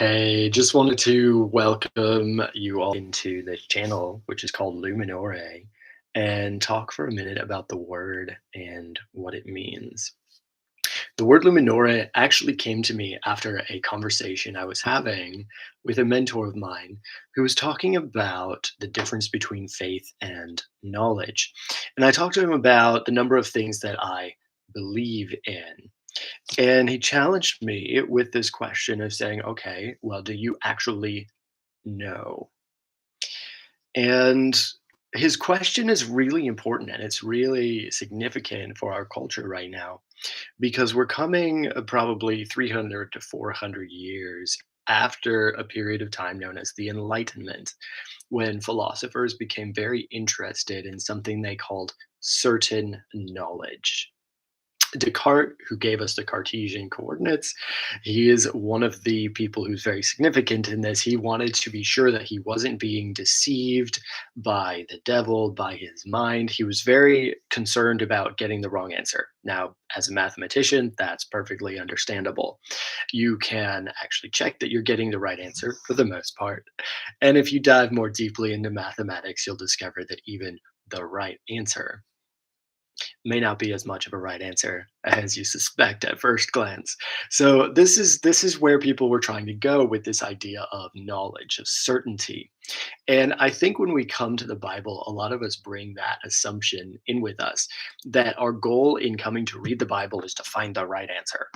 Hey, just wanted to welcome you all into this channel, which is called Luminöure, and talk for a minute about the word and what it means. The word Luminore actually came to me after a conversation I was having with a mentor of mine who was talking about the difference between faith and knowledge. And I talked to him about the number of things that I believe in. And he challenged me with this question of saying, okay, well, do you actually know? And his question is really important and it's really significant for our culture right now because we're coming probably 300 to 400 years after a period of time known as the Enlightenment, when philosophers became very interested in something they called certain knowledge. Descartes, who gave us the Cartesian coordinates, he is one of the people who's very significant in this. He wanted to be sure that he wasn't being deceived by the devil, by his mind. He was very concerned about getting the wrong answer. Now, as a mathematician, that's perfectly understandable. You can actually check that you're getting the right answer for the most part. And if you dive more deeply into mathematics, you'll discover that even the right answer may not be as much of a right answer as you suspect at first glance. So this is where people were trying to go with this idea of knowledge, of certainty. And I think when we come to the Bible, a lot of us bring that assumption in with us that our goal in coming to read the Bible is to find the right answer.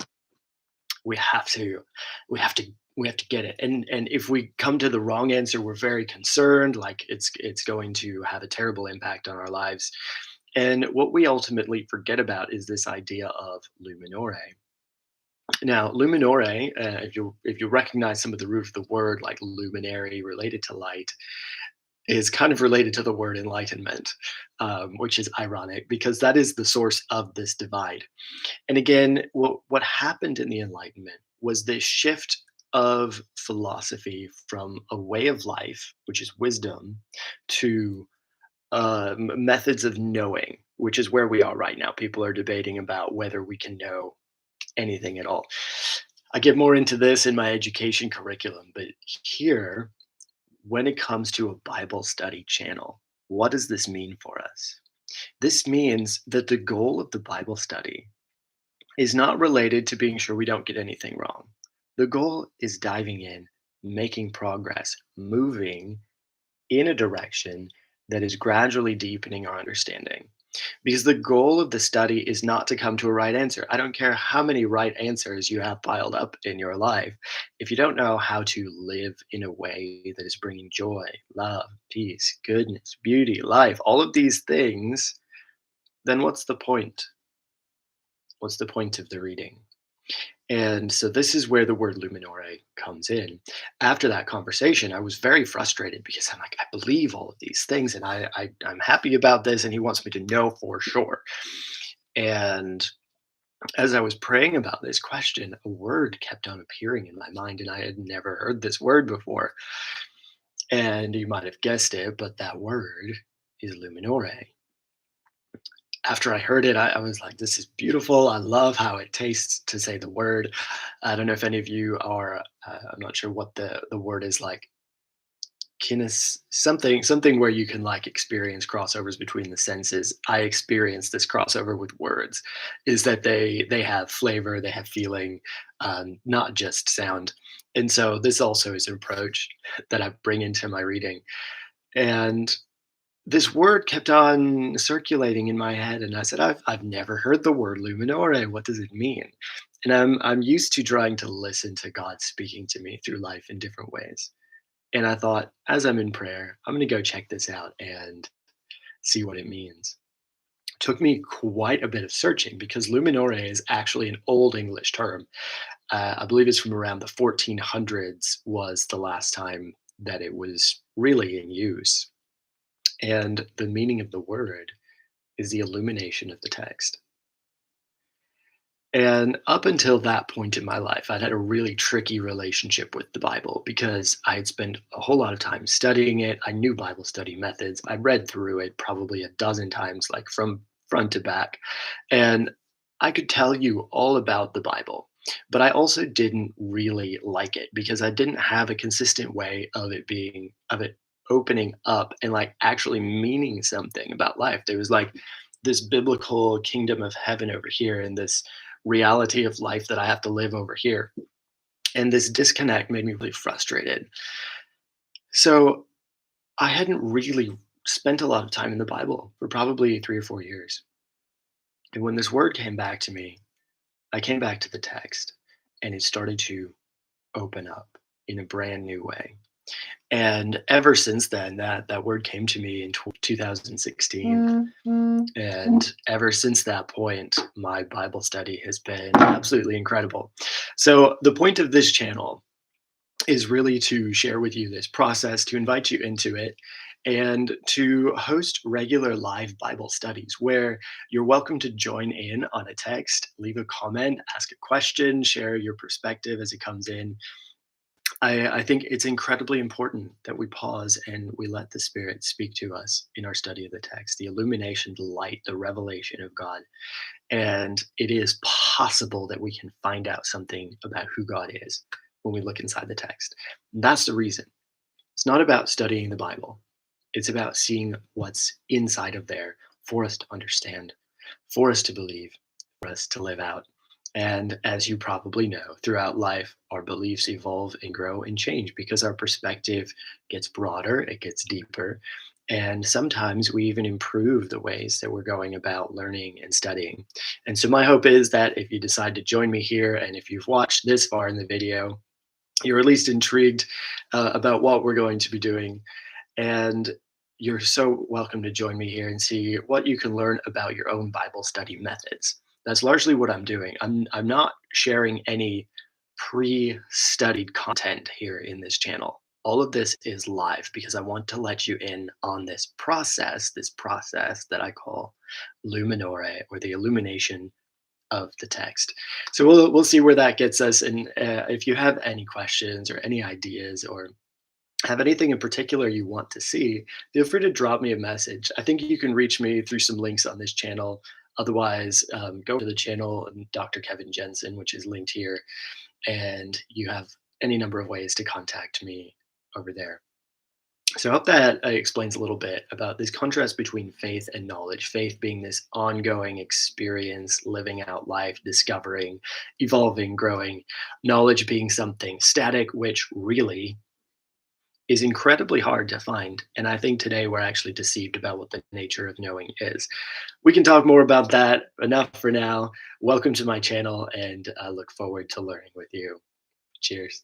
We have to we have to we have to get it. And if we come to the wrong answer, we're very concerned, like it's going to have a terrible impact on our lives. And what we ultimately forget about is this idea of luminore. Now, luminore, if you recognize some of the root of the word, like luminary, related to light, is kind of related to the word enlightenment, which is ironic because that is the source of this divide. And again, what happened in the Enlightenment was this shift of philosophy from a way of life, which is wisdom, to methods of knowing, which is where we are right now. People are debating about whether we can know anything at all. I get more into this in my education curriculum, but here, when it comes to a Bible study channel, what does this mean for us? This means that the goal of the Bible study is not related to being sure we don't get anything wrong. The goal is diving in, making progress, moving in a direction that is gradually deepening our understanding. Because the goal of the study is not to come to a right answer. I don't care how many right answers you have piled up in your life. If you don't know how to live in a way that is bringing joy, love, peace, goodness, beauty, life, all of these things, then what's the point? What's the point of the reading? And so this is where the word luminore comes in. After that conversation, I was very frustrated because I'm like, I believe all of these things and I'm happy about this, and he wants me to know for sure. And as I was praying about this question, a word kept on appearing in my mind, and I had never heard this word before. And you might have guessed it, but that word is luminore. After I heard it, I was like, this is beautiful. I love how it tastes to say the word. I don't know if any of you are, I'm not sure what the word is like, kiness, something where you can like experience crossovers between the senses. I experience this crossover with words, is that they have flavor, they have feeling, not just sound. And so this also is an approach that I bring into my reading. And this word kept on circulating in my head, and I said, "I've never heard the word luminore. What does it mean?" And I'm used to trying to listen to God speaking to me through life in different ways. And I thought, as I'm in prayer, I'm going to go check this out and see what it means. It took me quite a bit of searching because luminore is actually an old English term. I believe it's from around the 1400s was the last time that it was really in use. And the meaning of the word is the illumination of the text. And up until that point in my life, I'd had a really tricky relationship with the Bible because I had spent a whole lot of time studying it. I knew Bible study methods. I read through it probably a dozen times, like from front to back. And I could tell you all about the Bible. but I also didn't really like it because I didn't have a consistent way of it opening up and like actually meaning something about life. There was like this biblical kingdom of heaven over here and this reality of life that I have to live over here. And this disconnect made me really frustrated. So I hadn't really spent a lot of time in the Bible for probably 3 or 4 years. And when this word came back to me, I came back to the text and it started to open up in a brand new way. And ever since then, that word came to me in 2016. And ever since that point, my Bible study has been absolutely incredible. So, the point of this channel is really to share with you this process, to invite you into it, and to host regular live Bible studies where you're welcome to join in on a text, leave a comment, ask a question, share your perspective as it comes in. I think it's incredibly important that we pause and we let the Spirit speak to us in our study of the text, the illumination, the light, the revelation of God. And it is possible that we can find out something about who God is when we look inside the text. And that's the reason. It's not about studying the Bible, it's about seeing what's inside of there for us to understand, for us to believe, for us to live out. And as you probably know, throughout life, our beliefs evolve and grow and change because our perspective gets broader, it gets deeper. And sometimes we even improve the ways that we're going about learning and studying. And so, my hope is that if you decide to join me here and if you've watched this far in the video, you're at least intrigued about what we're going to be doing. And you're so welcome to join me here and see what you can learn about your own Bible study methods. That's largely what I'm doing. I'm not sharing any pre-studied content here in this channel. All of this is live because I want to let you in on this process that I call Luminöure, or the illumination of the text. So we'll see where that gets us. And if you have any questions or any ideas or have anything in particular you want to see, feel free to drop me a message. I think you can reach me through some links on this channel. Otherwise, go to the channel Dr. Kevin Jensen, which is linked here, and you have any number of ways to contact me over there. So I hope that explains a little bit about this contrast between faith and knowledge. Faith being this ongoing experience, living out life, discovering, evolving, growing. Knowledge being something static, which really is incredibly hard to find. And I think today we're actually deceived about what the nature of knowing is. We can talk more about that. Enough for now. Welcome to my channel, and I look forward to learning with you. Cheers.